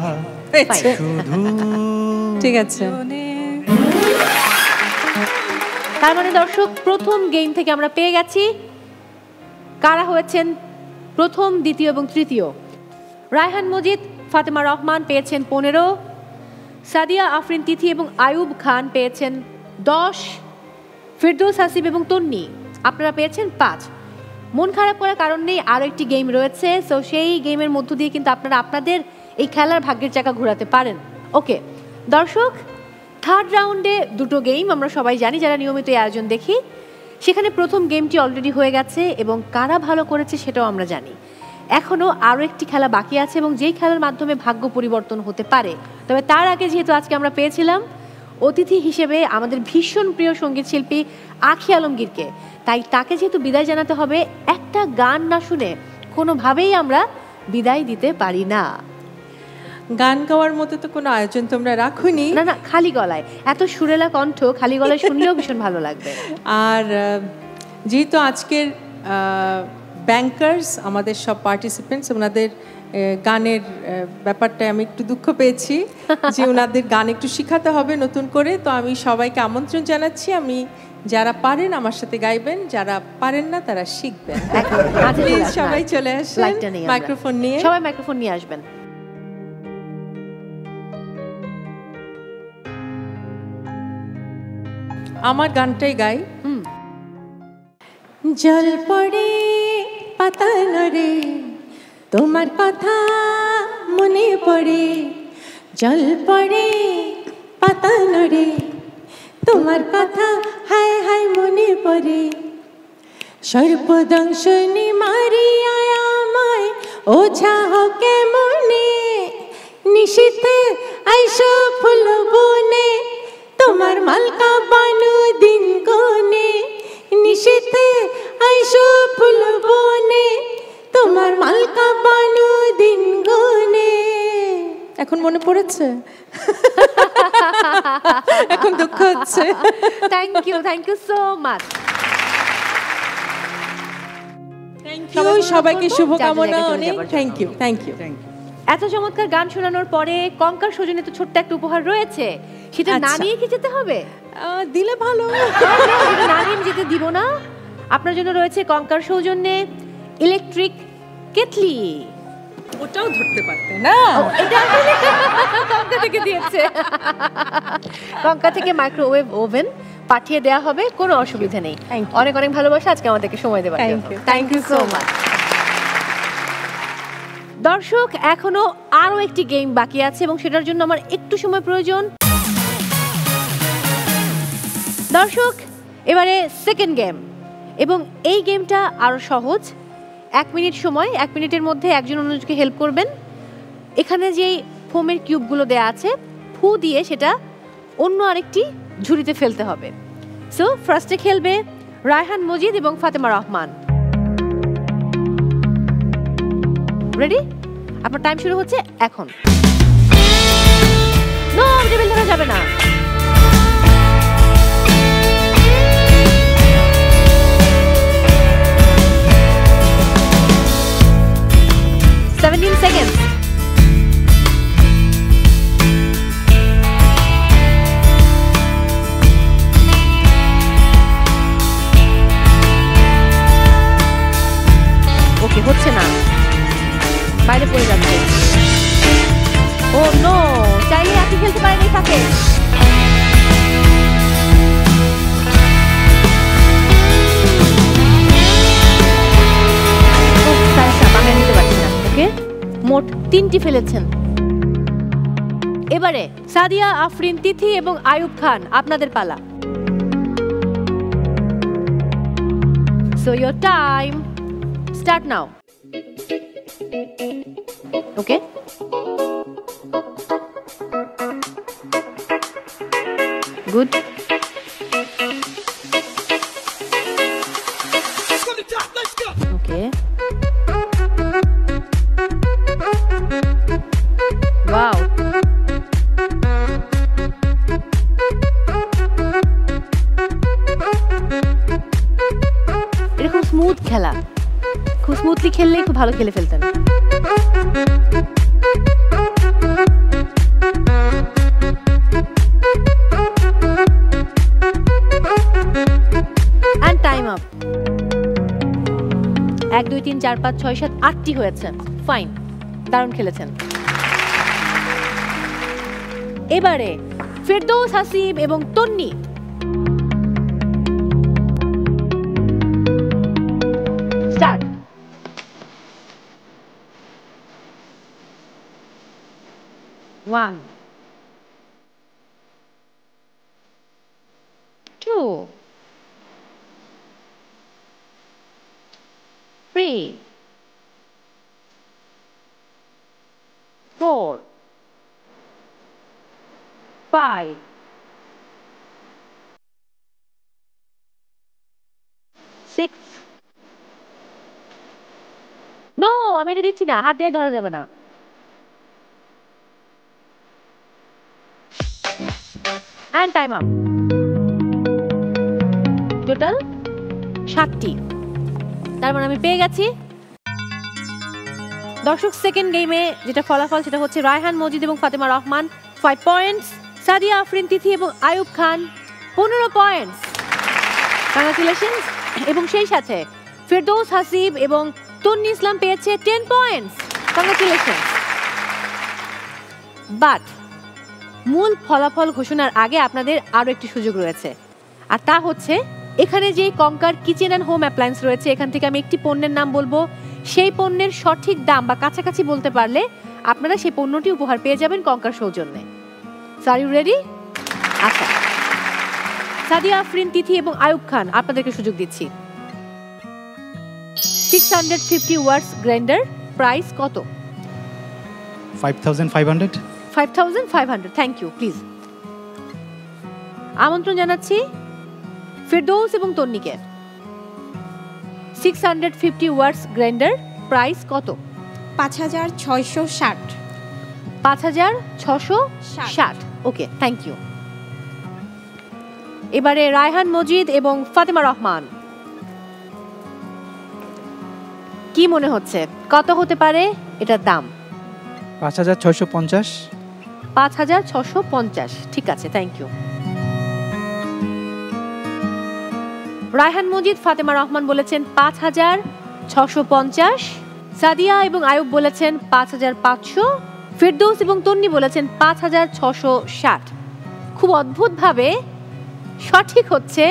শুধু। ঠিক আছে। তার মানে দর্শক, প্রথম গেম থেকে আমরা পেয়ে গেছি কারা হয়েছেন প্রথম, দ্বিতীয় এবং তৃতীয়। রায়হান মজিদ, ফাতেমা রহমান পেয়েছেন 15, সাদিয়া আফরিন তিথি এবং আয়ুব খান পেয়েছেন 10, ফিরদৌস হাসিব এবং তন্নি আপনারা পেয়েছেন 5। মন খারাপ করার কারণ নেই, আরও একটি গেম রয়েছে। সো সেই গেমের মধ্য দিয়ে কিন্তু আপনারা আপনাদের এই খেলার ভাগ্যের চাকা ঘোরাতে পারেন। ওকে দর্শক, থার্ড রাউন্ডে দুটো গেম আমরা সবাই জানি যারা নিয়মিত এই আয়োজন দেখি। সেখানে প্রথম গেমটি অলরেডি হয়ে গেছে এবং কারা ভালো করেছে সেটাও আমরা জানি। এখনও আরও একটি খেলা বাকি আছে এবং যেই খেলার মাধ্যমে ভাগ্য পরিবর্তন হতে পারে। তবে তার আগে যেহেতু আজকে আমরা পেয়েছিলাম অতিথি হিসেবে আমাদের ভীষণ প্রিয় সঙ্গীত শিল্পী আখি আলমগীরকে, তাই তাকে যেহেতু বিদায় জানাতে হবে, একটা গান না শুনে কোনোভাবেই আমরা বিদায় দিতে পারি না। গান গাওয়ার মতো তো কোনো আয়োজন তোমরা রাখোনি? না না, খালি গলায়, এত সুরেলা কণ্ঠ খালি গলায় শুনলেও ভীষণ ভালো লাগবে। আর যেহেতু আজকের ব্যাংকার্স আমাদের সব পার্টিসিপেন্টস, ওনাদের গানের ব্যাপারটায় আমি একটু দুঃখ পেয়েছি যে ওনাদের গান একটু শেখাতে হবে নতুন করে। তো আমি সবাইকে আমন্ত্রণ জানাচ্ছি, আমি যারা পারেন আমার সাথে গাইবেন, যারা পারেন না তারা শিখবেন। প্লিজ সবাই চলে আসেন মাইক্রোফোন নিয়ে, সবাই মাইক্রোফোন নিয়ে আসবেন। আমার গানটাই গাই। জল পড়ে পাতা নড়ে, তোমার কথা মনে পড়ে। জল পড়ে পাতা নড়ে, তোমার কথা হায় হায় মনে পড়ে। সর্পদংশনে মারিয়া আমায় ওঝা হকে মনে, নিশীথে আইসো ফুল বনে, তোমার মালকা বানু দিন কোনে। নিশীথে আইসো ফুল বনে, তোমার মালকা বানু দিন গনে। এখন মনে পড়েছে? এখন দুঃখ হচ্ছে। Thank you so much. সবাইকে শুভকামনা অনেক। Thank you. এত চমৎকার গান শোনানোর পরে কঙ্কার সৌজন্যে তো ছোট্ট একটা উপহার রয়েছে, সেটা না নিয়ে কি যেতে হবে? দিলে ভালো। না নিয়ে যেতে দিব না। আপনার জন্য রয়েছে কঙ্কার সৌজন্যে ইলেকট্রিক কেটলি। ওটাও ধরতে পারতে না, এটা কঙ্কা থেকে দিয়েছে। কঙ্কা থেকে মাইক্রোওয়েভ ওভেন পাঠিয়ে দেওয়া হবে, কোনো অসুবিধা নেই। অনেক অনেক ভালোবাসা আজকে আমাদেরকে সময় দেওয়ার জন্য। Thank you so much. দর্শক, এখনো আরো একটি গেম বাকি আছে এবং সেটার জন্য আমার একটু সময় প্রয়োজন। দর্শক, এবারে সেকেন্ড গেম, এবং এই গেমটা আরো সহজ। 1 মিনিট সময়, 1 মিনিটের মধ্যে একজন অন্যজনকে হেল্প করবেন। এখানে যে ফোমের কিউবগুলো দেয়া আছে, ফু দিয়ে সেটা অন্য আরেকটি ঝুড়িতে ফেলতে হবে। সো ফার্স্টে খেলবে রায়হান মজিদ এবং ফাতেমা রহমান। রেডি? আপনার টাইম শুরু হচ্ছে এখন। নো, টেবিল ধরা যাবে না। seconds. ওকে, হচ্ছে না, বাইরে পড়ে যাচ্ছে। ও নো, চাইলে আপনি খেলতে পারেন এই ফাঁকে। মোট 3টি ফেলেছেন। এবারে সাদিয়া, আফরিন, তিথি এবং আয়ুব খান, আপনাদের পালা। So your time start now. Okay, good. Okay, wow, এরকম স্মুথ খেলা, খুব স্মুথলি খেললেই খুব ভালো খেলে ফেলতেন। And time up. 1 2 3 4 5 6 7 8টি হয়েছে। ফাইন, দারুণ খেলেছেন। এবারে ফেরদৌস, হাসিব এবং তন্নি। স্টার্ট। 1 2 3 4 5 6 নো, আমি এটা দিচ্ছি না, হাত দিয়ে ধরা যাবে না। And time up. টোটাল 7টি। তার মানে আমি পেয়ে গেছি। দর্শক, সেকেন্ড গেমে যেটা ফলাফল সেটা হচ্ছে রায়হান মজিদ এবং ফাতেমা রহমান 5 পয়েন্টস, সাদিয়া, আফরিন, তিথি এবং আয়ুব খান 15 পয়েন্টস। কংগ্রাচুলেশনস। এবং সেই সাথে ফেরদৌস হাসিব এবং তন্নি ইসলাম পেয়েছে 10 পয়েন্টস। কংগ্রাচুলেশনস। বাট মূল ফলাফল ঘোষণার আগে আপনাদের আরও একটি সুযোগ রয়েছে, আর তা হচ্ছে এখানে যে কঙ্কার কিচেন অ্যান্ড হোম অ্যাপ্লায়েন্স রয়েছে এখান থেকে আমি একটি পণ্যের নাম বলবো, সেই পণ্যের সঠিক দাম বা কাছাকাছি বলতে পারলে আপনারা সেই পণ্যটি উপহার পেয়ে যাবেন কঙ্কার সৌজন্যে। Are you ready? আচ্ছা, সাদিয়া আফরিন, তিথি এবং আয়ুব খান আপনাদেরকে সুযোগ দিচ্ছি। 650 ওয়াটস গ্রাইন্ডার, প্রাইস কত? 5500। 5500, থ্যাংক ইউ। প্লিজ আমন্ত্রণ জানাচ্ছি ফেরদৌস এবং তন্নিকে। 650 ওয়াটস গ্রাইন্ডার, প্রাইস কত? 5660। 5660, ওকে, থ্যাংক ইউ। এবারে রায়হান মজিদ এবং ফাতেমা রহমান, কি মনে হচ্ছে কত হতে পারে এটার দাম? 5650। 5650, ঠিক আছে, থ্যাংক ইউ। রায়হান মজিদ, ফাতেমা রহমান বলেছেন 5650, সাদিয়া এবং আয়ুব বলেছেন 5500, ফেরদৌস এবং তন্নি বলেছেন 5660। খুব অদ্ভুতভাবে সঠিক হচ্ছে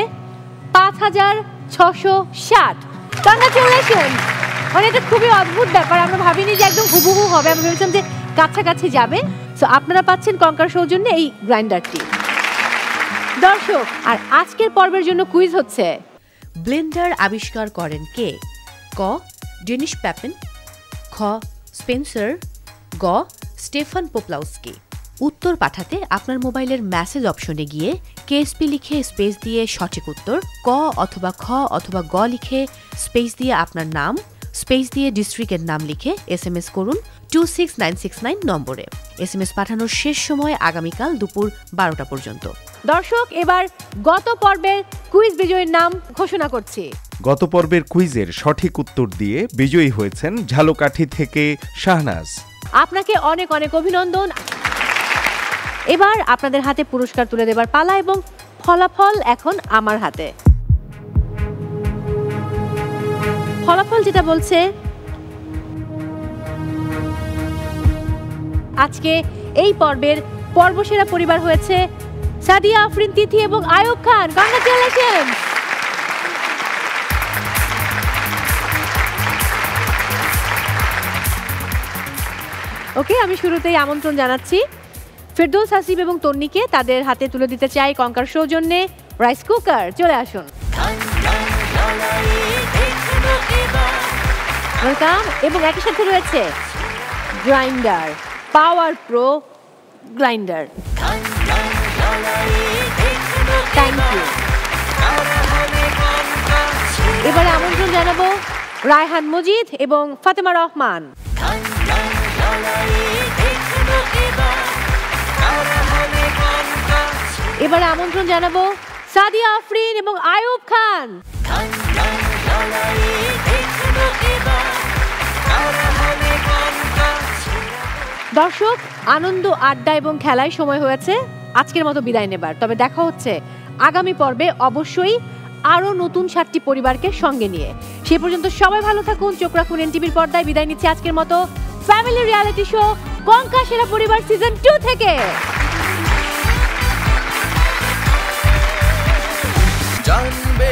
5660। কংগ্রাচুলেশন। মানে এটা খুবই অদ্ভুত ব্যাপার, আমরা ভাবিনি যে একদম হুবহু হবে, আমরা ভেবেছিলাম যে কাছাকাছি যাবে। সো আপনারা পাচ্ছেন কঙ্কার সৌজন্যে এই গ্রাইন্ডারটি। দর্শক, আর আজকের পর্বের জন্য কুইজ হচ্ছে, ব্লেন্ডার আবিষ্কার করেন কে? ক ডেনিশ প্যাপেন, খ স্পেন্সার, গ স্টেফান পোপলাউস্কি। উত্তর পাঠাতে আপনার মোবাইলের মেসেজ অপশনে গিয়ে কেএসপি লিখে স্পেস দিয়ে সঠিক উত্তর, ক অথবা খ অথবা গ লিখে স্পেস দিয়ে আপনার নাম, স্পেস দিয়ে ডিস্ট্রিক্টের নাম লিখে SMS করুন 26969 নম্বরে। SMS পাঠানোর শেষ সময় আগামীকাল দুপুর 12টা পর্যন্ত। দর্শক, এবার গত পর্বের কুইজ বিজয়ীর নাম ঘোষণা করছি। গত পর্বের কুইজের সঠিক উত্তর দিয়ে বিজয়ী হয়েছেন ঝালকাঠি থেকে শাহনাজ। আপনাকে অনেক অনেক অভিনন্দন। এবার আপনাদের হাতে পুরস্কার তুলে দেবার পালা এবং ফলাফল এখন আমার হাতে। ফলাফল যেটা বলছে, আজকে এই পর্বের পর্বসেরা পরিবার হয়েছে সাদিয়া আফরিন, তিথি এবং আয়ুব খান। কংগ্রাচুলেশন। ওকে, আমি শুরুতেই আমন্ত্রণ জানাচ্ছি ফেরদৌস হাসিব এবং তন্নিকে, তাদের হাতে তুলে দিতে চাই কঙ্কার সৌজন্যে রাইস কুকার। চলে আসুন। ওয়েলকাম। এবং একই সাথে রয়েছে grinder, power pro grinder. Thank you. এবারে আমন্ত্রণ জানাবো রায়হান মজিদ এবং ফাতেমা রহমান। এবারে আমন্ত্রণ জানাবো সাদিয়া আফরিন এবং আয়ুব খান। দর্শক, আনন্দ, আড্ডা এবং খেলায় সময় হয়েছে আজকের মতো বিদায় নেবার। তবে দেখা হচ্ছে আগামী পর্বে, অবশ্যই আরও নতুন 7টি পরিবারকে সঙ্গে নিয়ে। সে পর্যন্ত সবাই ভালো থাকুন, চোখ রাখুন এনটিভির পর্দায়। বিদায় নিচ্ছি আজকের মতো ফ্যামিলি রিয়ালিটি শো কঙ্কা সেরা পরিবার সিজন 2 থেকে। জানবে